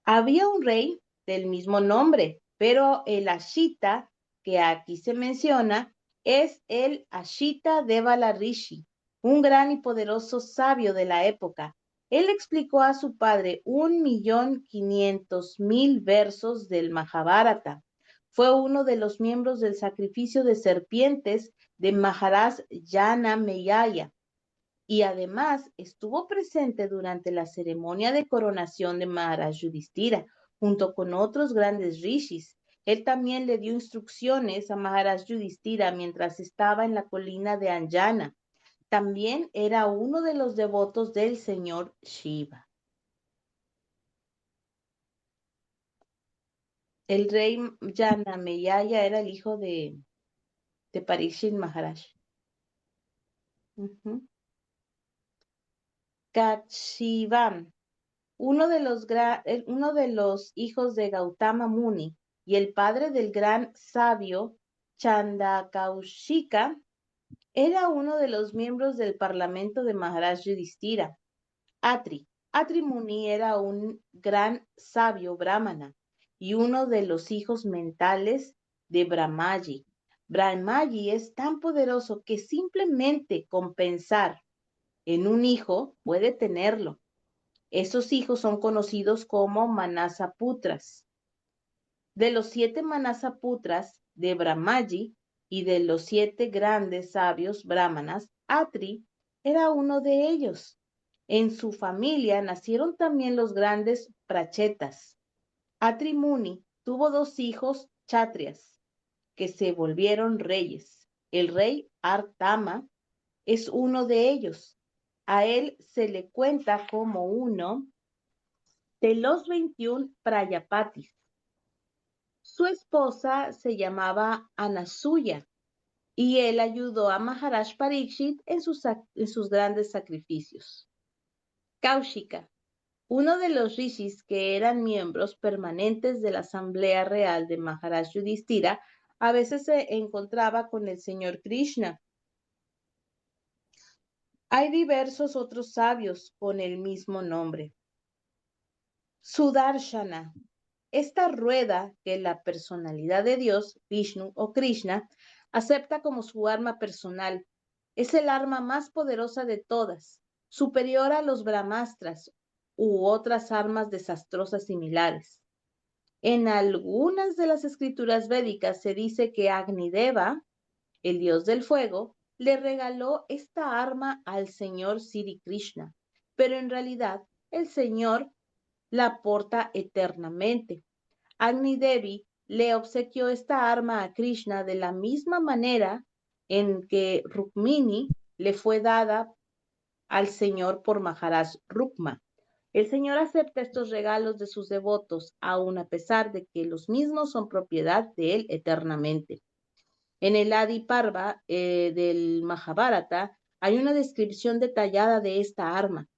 Había un rey del mismo nombre, pero el Ashita que aquí se menciona es el Ashita Devala Rishi, un gran y poderoso sabio de la época. Él explicó a su padre 1.500.000 versos del Mahabharata. Fue uno de los miembros del sacrificio de serpientes de Maharaj Janameyaya y además estuvo presente durante la ceremonia de coronación de Maharaj Yudhishthira, junto con otros grandes rishis. Él también le dio instrucciones a Maharaj Yudhishthira mientras estaba en la colina de Anjana. También era uno de los devotos del señor Shiva. El rey Janameyaya era el hijo de Parikshit Maharaj. Kakshivam, uno de los hijos de Gautama Muni y el padre del gran sabio Chandakaushika, era uno de los miembros del parlamento de Maharaj Yudhishthira. Atri Muni era un gran sabio brahmana y uno de los hijos mentales de Brahmaji. Brahmaji es tan poderoso que simplemente con pensar en un hijo puede tenerlo. Esos hijos son conocidos como Manasaputras. De los 7 Manasaputras de Brahmaji y de los 7 grandes sabios brahmanas, Atri era uno de ellos. En su familia nacieron también los grandes prachetas. Atri Muni tuvo 2 hijos chatrias que se volvieron reyes. El rey Artama es uno de ellos. A él se le cuenta como uno de los 21 Prayapatis. Su esposa se llamaba Anasuya y él ayudó a Maharaj Parikshit en sus grandes sacrificios. Kaushika, uno de los rishis que eran miembros permanentes de la Asamblea Real de Maharaj Yudhishthira, a veces se encontraba con el señor Krishna. Hay diversos otros sabios con el mismo nombre. Sudarshana, esta rueda que la personalidad de Dios, Vishnu o Krishna, acepta como su arma personal. Es el arma más poderosa de todas, superior a los brahmastras u otras armas desastrosas similares. En algunas de las escrituras védicas se dice que Agnideva, el dios del fuego, le regaló esta arma al señor Sri Krishna, pero en realidad el señor la porta eternamente. Agni Devi le obsequió esta arma a Krishna de la misma manera en que Rukmini le fue dada al Señor por Maharaj Rukma. El Señor acepta estos regalos de sus devotos, aun a pesar de que los mismos son propiedad de Él eternamente. En el Adi Parva del Mahabharata hay una descripción detallada de esta arma.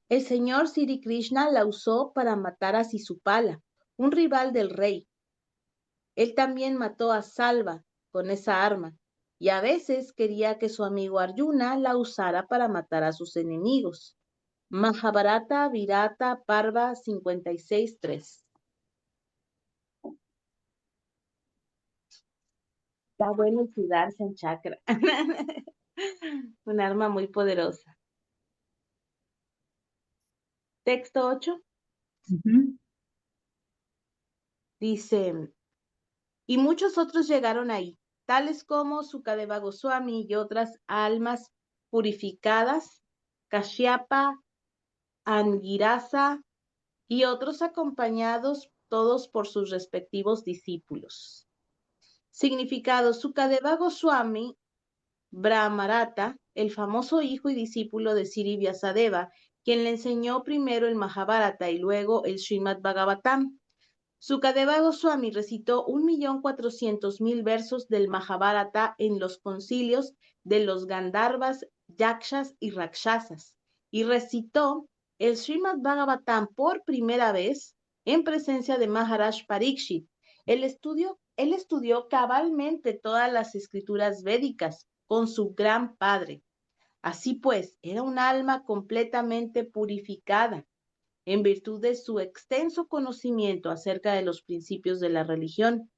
El señor Sri Krishna la usó para matar a Sisupala, un rival del rey. Él también mató a Salva con esa arma, y a veces quería que su amigo Arjuna la usara para matar a sus enemigos. Mahabharata Virata Parva 56.3. Está bueno el Sudarshan Chakra. Un arma muy poderosa. Texto 8 dice, y muchos otros llegaron ahí, tales como Sukadeva Goswami y otras almas purificadas, Kashyapa, Angirasa y otros acompañados todos por sus respectivos discípulos. Significado: Sukadeva Goswami Brahmarata, el famoso hijo y discípulo de Sri Vyasadeva, quien le enseñó primero el Mahabharata y luego el Srimad Bhagavatam. Sukadeva Goswami recitó 1.400.000 versos del Mahabharata en los concilios de los Gandharvas, Yakshas y Rakshasas, y recitó el Srimad Bhagavatam por primera vez en presencia de Maharaj Parikshit. Él estudió cabalmente todas las escrituras védicas con su gran padre. Así pues, era un alma completamente purificada en virtud de su extenso conocimiento acerca de los principios de la religión.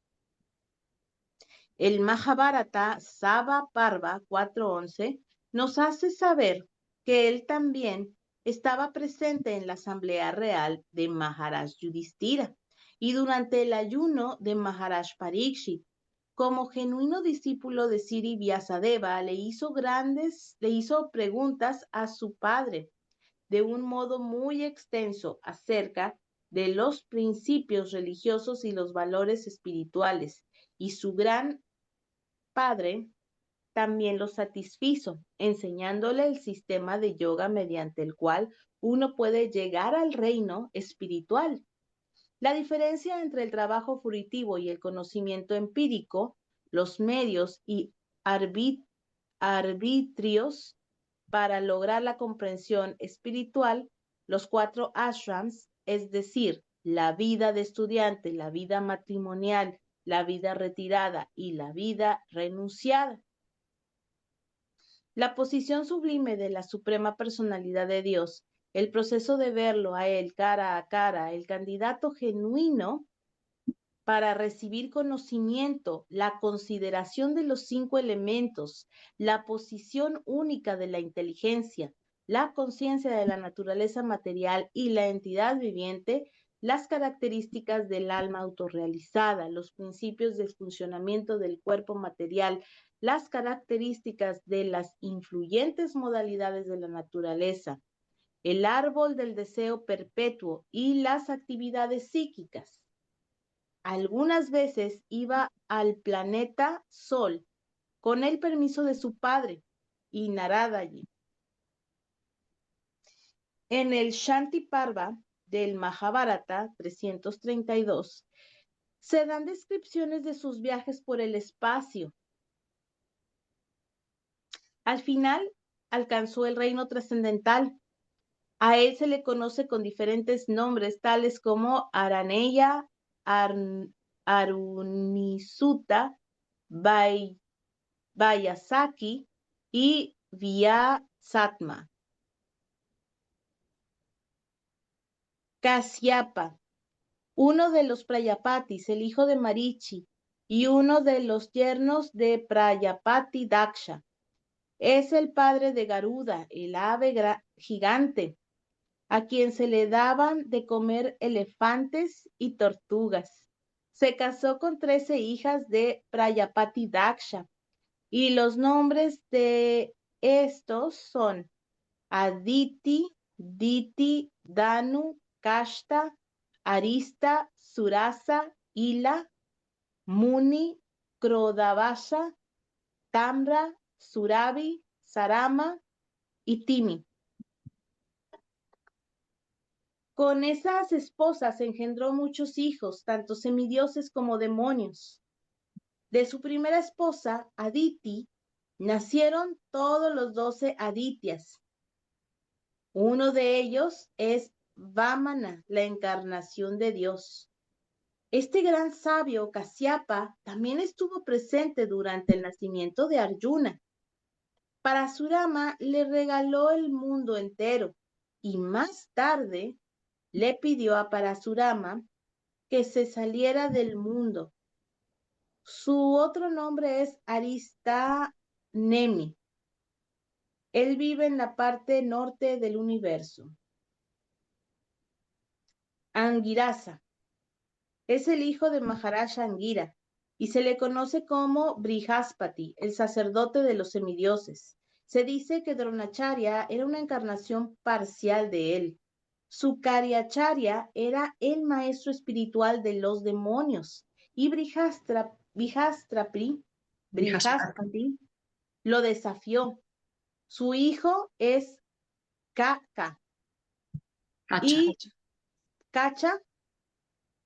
El Mahabharata Sava Parva 4.11 nos hace saber que él también estaba presente en la asamblea real de Maharaj Yudhishthira y durante el ayuno de Maharaj Parikshit. Como genuino discípulo de Sri Vyasadeva, le hizo preguntas a su padre de un modo muy extenso acerca de los principios religiosos y los valores espirituales, y su gran padre también lo satisfizo, enseñándole el sistema de yoga mediante el cual uno puede llegar al reino espiritual. La diferencia entre el trabajo furitivo y el conocimiento empírico, los medios y arbitrios para lograr la comprensión espiritual, los 4 ashrams, es decir, la vida de estudiante, la vida matrimonial, la vida retirada y la vida renunciada. La posición sublime de la Suprema Personalidad de Dios, el proceso de verlo a Él cara a cara, el candidato genuino para recibir conocimiento, la consideración de los 5 elementos, la posición única de la inteligencia, la conciencia de la naturaleza material y la entidad viviente, las características del alma autorrealizada, los principios del funcionamiento del cuerpo material, las características de las influyentes modalidades de la naturaleza, el árbol del deseo perpetuo y las actividades psíquicas. Algunas veces iba al planeta Sol con el permiso de su padre y Naradaji. En el Shanti Parva del Mahabharata 332 se dan descripciones de sus viajes por el espacio. Al final alcanzó el reino trascendental. A él se le conoce con diferentes nombres, tales como Araneya, Arunisutta, Vyasaki y Vyasatma. Kasyapa, uno de los Prayapatis, el hijo de Marichi, y uno de los yernos de Prayapati Daksha. Es el padre de Garuda, el ave gigante, a quien se le daban de comer elefantes y tortugas. Se casó con 13 hijas de Prayapati Daksha, y los nombres de estos son Aditi, Diti, Danu, Kashta, Arista, Surasa, Ila, Muni, Krodavasha, Tamra, Surabi, Sarama y Timi. Con esas esposas engendró muchos hijos, tanto semidioses como demonios. De su primera esposa, Aditi, nacieron todos los 12 Aditias. Uno de ellos es Vamana, la encarnación de Dios. Este gran sabio, Kasyapa, también estuvo presente durante el nacimiento de Arjuna. Parasurama le regaló el mundo entero y más tarde le pidió a Parasurama que se saliera del mundo. Su otro nombre es Aristanemi. Él vive en la parte norte del universo. Angirasa es el hijo de Maharaja Angira y se le conoce como Brihaspati, el sacerdote de los semidioses. Se dice que Dronacharya era una encarnación parcial de él. Su Karyacharya era el maestro espiritual de los demonios y Brihaspati lo desafió. Su hijo es Kaka Cacha. y Kacha,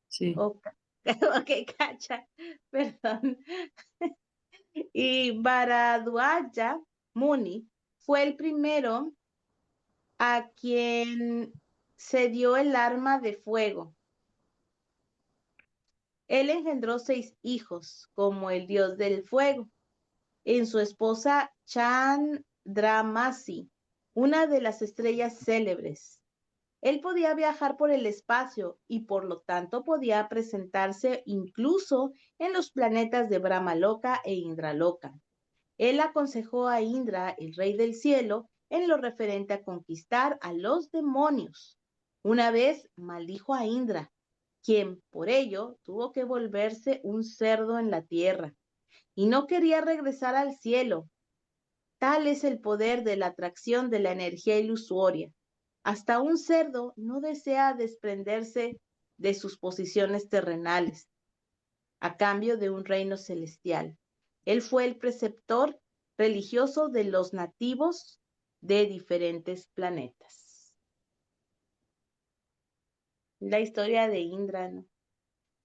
Sí. ok, Kacha, perdón. Y Bharadwaja Muni fue el primero a quien se dio el arma de fuego. Él engendró 6 hijos, como el dios del fuego, en su esposa Chandramasi, una de las estrellas célebres. Él podía viajar por el espacio y por lo tanto podía presentarse incluso en los planetas de Brahmaloka e Indraloka. Él aconsejó a Indra, el rey del cielo, en lo referente a conquistar a los demonios. Una vez maldijo a Indra, quien por ello tuvo que volverse un cerdo en la tierra, y no quería regresar al cielo. Tal es el poder de la atracción de la energía ilusoria. Hasta un cerdo no desea desprenderse de sus posiciones terrenales a cambio de un reino celestial. Él fue el preceptor religioso de los nativos de diferentes planetas. La historia de Indra, ¿no?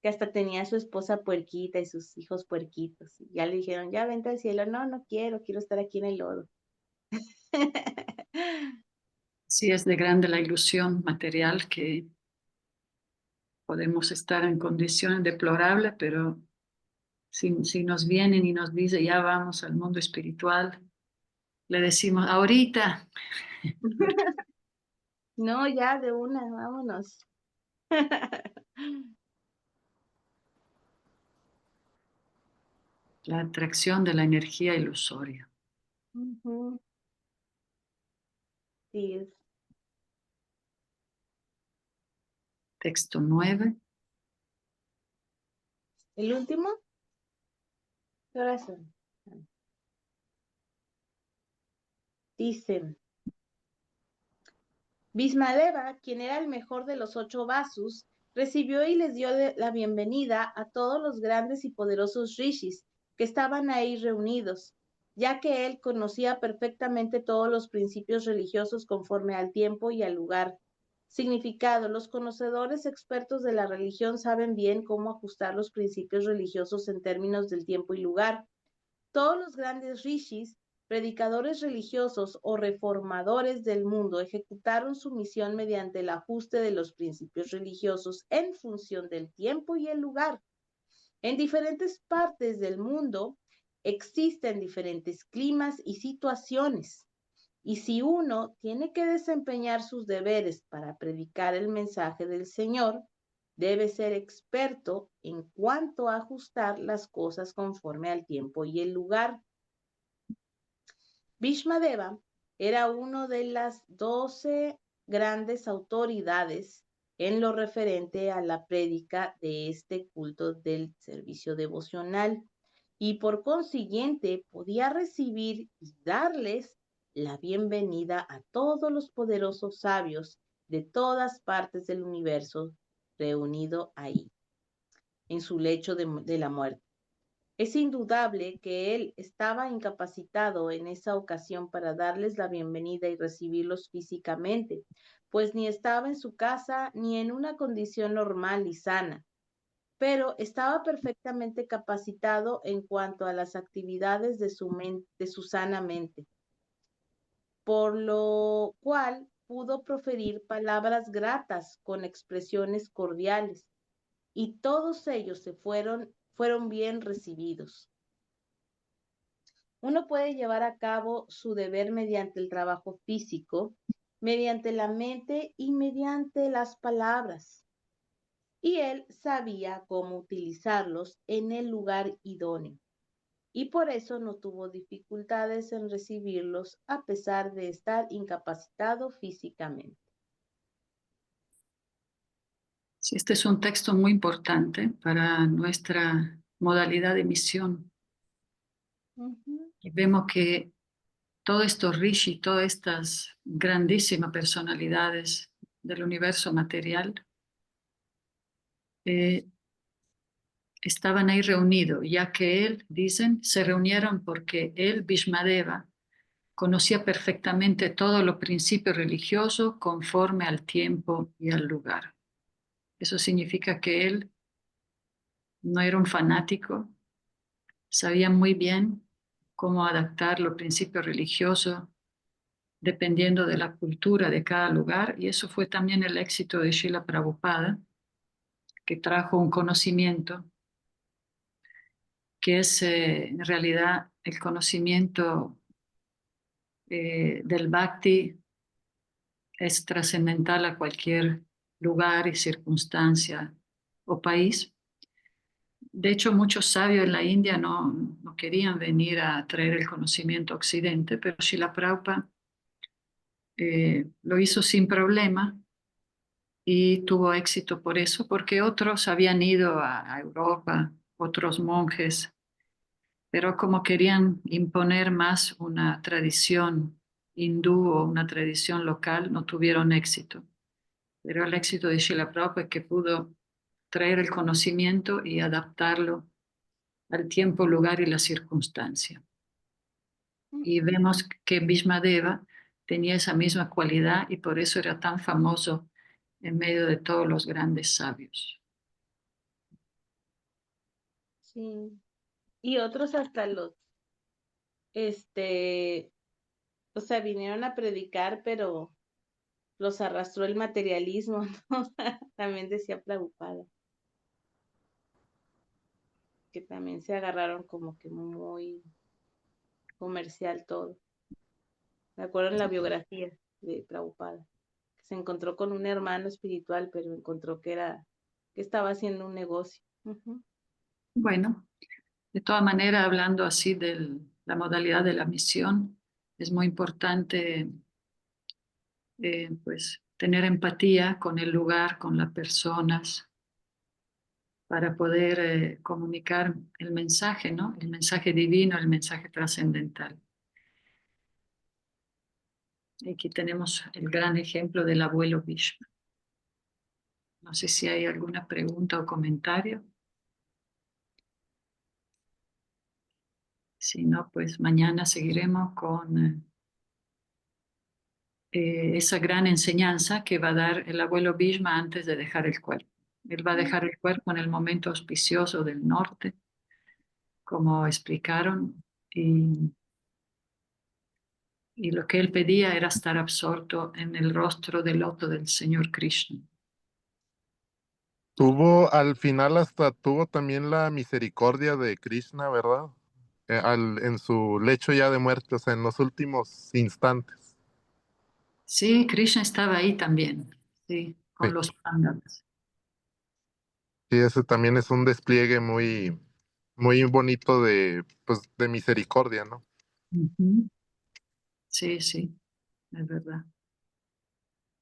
Que hasta tenía a su esposa puerquita y sus hijos puerquitos. Y ya le dijeron, ya vente al cielo. No, no quiero, quiero estar aquí en el lodo. Sí, es de grande la ilusión material que podemos estar en condiciones deplorables, pero si nos vienen y nos dicen ya vamos al mundo espiritual, le decimos ahorita. No, ya de una, vámonos. La atracción de la energía ilusoria. Ujú. Sí, Texto 9. ¿el último? ¿Qué horas son? Dice, Bhismadeva, quien era el mejor de los 8 vasus, recibió y les dio la bienvenida a todos los grandes y poderosos rishis que estaban ahí reunidos, ya que él conocía perfectamente todos los principios religiosos conforme al tiempo y al lugar. Significado: los conocedores expertos de la religión saben bien cómo ajustar los principios religiosos en términos del tiempo y lugar. Todos los grandes rishis, predicadores religiosos o reformadores del mundo, ejecutaron su misión mediante el ajuste de los principios religiosos en función del tiempo y el lugar. En diferentes partes del mundo existen diferentes climas y situaciones. Y si uno tiene que desempeñar sus deberes para predicar el mensaje del Señor, debe ser experto en cuanto a ajustar las cosas conforme al tiempo y el lugar. Bhishmadeva era uno de las 12 grandes autoridades en lo referente a la prédica de este culto del servicio devocional y por consiguiente podía recibir y darles la bienvenida a todos los poderosos sabios de todas partes del universo, reunido ahí, en su lecho de la muerte. Es indudable que él estaba incapacitado en esa ocasión para darles la bienvenida y recibirlos físicamente, pues ni estaba en su casa ni en una condición normal y sana, pero estaba perfectamente capacitado en cuanto a las actividades de su sana mente, por lo cual pudo proferir palabras gratas con expresiones cordiales, y todos ellos fueron bien recibidos. Uno puede llevar a cabo su deber mediante el trabajo físico, mediante la mente y mediante las palabras. Y él sabía cómo utilizarlos en el lugar idóneo. Y por eso no tuvo dificultades en recibirlos a pesar de estar incapacitado físicamente. Sí, este es un texto muy importante para nuestra modalidad de misión. Y vemos que todos estos rishi, todas estas grandísimas personalidades del universo material, estaban ahí reunidos, ya que él, dicen, se reunieron porque él, Bhishmadeva, conocía perfectamente todos los principios religiosos conforme al tiempo y al lugar. Eso significa que él no era un fanático, sabía muy bien cómo adaptar los principios religiosos dependiendo de la cultura de cada lugar, y eso fue también el éxito de Srila Prabhupada, que trajo un conocimiento que es en realidad el conocimiento del Bhakti, es trascendental a cualquier lugar y circunstancia o país. De hecho, muchos sabios en la India no querían venir a traer el conocimiento a Occidente, pero Srila Prabhupada lo hizo sin problema y tuvo éxito por eso, porque otros habían ido a Europa, otros monjes, pero como querían imponer más una tradición hindú o una tradición local, no tuvieron éxito. Pero el éxito de Srila Prabhupada es que pudo traer el conocimiento y adaptarlo al tiempo, lugar y la circunstancia. Y vemos que Bhishmadeva tenía esa misma cualidad y por eso era tan famoso en medio de todos los grandes sabios. Sí. Y otros hasta o sea, vinieron a predicar, pero los arrastró el materialismo, ¿no? También decía Prabhupada, que también se agarraron como que muy comercial todo. Me acuerdo en la biografía de Prabhupada, que se encontró con un hermano espiritual, pero encontró que estaba haciendo un negocio. Bueno, de todas maneras, hablando así de la modalidad de la misión, es muy importante pues tener empatía con el lugar, con las personas, para poder comunicar el mensaje, ¿no? El mensaje divino, el mensaje trascendental. Aquí tenemos el gran ejemplo del abuelo Bhishma. No sé si hay alguna pregunta o comentario. Si no, pues mañana seguiremos con esa gran enseñanza que va a dar el abuelo Bhishma antes de dejar el cuerpo. Él va a dejar el cuerpo en el momento auspicioso del norte, como explicaron, y lo que él pedía era estar absorto en el rostro del loto del Señor Krishna. Al final hasta tuvo también la misericordia de Krishna, ¿verdad? En su lecho ya de muerte, o sea, en los últimos instantes. Sí, Krishna estaba ahí también, sí, Sí, con los pándalas. sí, ese también es un despliegue muy, muy bonito pues, de misericordia, ¿no? Ujú. Sí, sí, es verdad.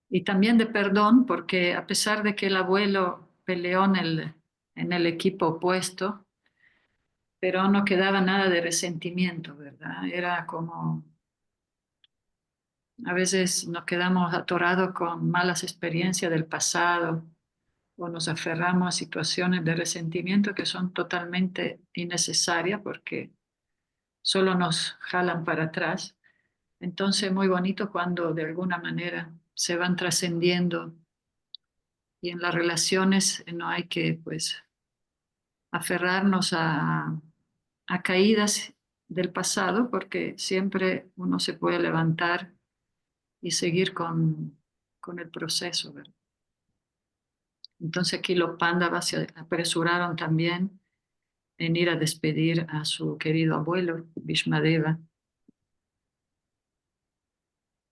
Y también de perdón, porque a pesar de que el abuelo peleó en el equipo opuesto, pero no quedaba nada de resentimiento, ¿verdad? Era como, a veces nos quedamos atorados con malas experiencias del pasado o nos aferramos a situaciones de resentimiento que son totalmente innecesarias porque solo nos jalan para atrás. Entonces, muy bonito cuando de alguna manera se van trascendiendo y en las relaciones no hay que, pues, aferrarnos a caídas del pasado porque siempre uno se puede levantar y seguir con el proceso, ¿verdad? Entonces aquí los Pándavas se apresuraron también en ir a despedir a su querido abuelo, Bhishmadeva,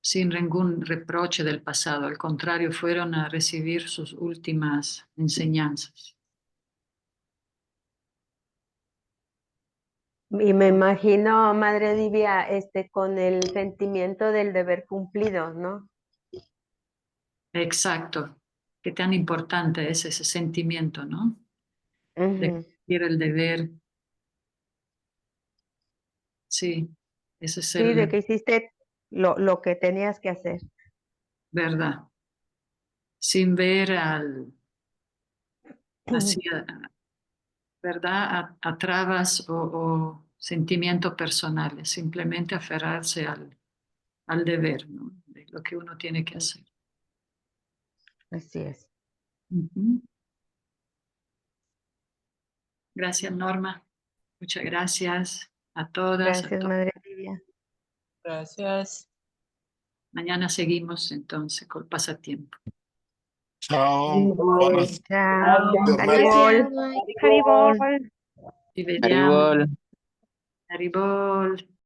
sin ningún reproche del pasado. Al contrario, fueron a recibir sus últimas enseñanzas. Y me imagino, Madre Divya, con el sentimiento del deber cumplido, ¿no? Exacto. Qué tan importante es ese sentimiento, ¿no? De Ujú. cumplir el deber. Sí, ese es Sí, de el que hiciste lo que tenías que hacer. verdad. Sin ver hacia, ¿verdad? A trabas o sentimientos personales, simplemente aferrarse al deber, ¿no? De lo que uno tiene que hacer. Así es. Ujú. Gracias, Norma. Muchas gracias a todas, a Gracias, todos. Madre Divya. Gracias. Mañana seguimos entonces con pasatiempo. Chao. Buenas. Chao. Gracias. Haribol. Gracias. Haribol. Y vediamo. Haribol. Haribol.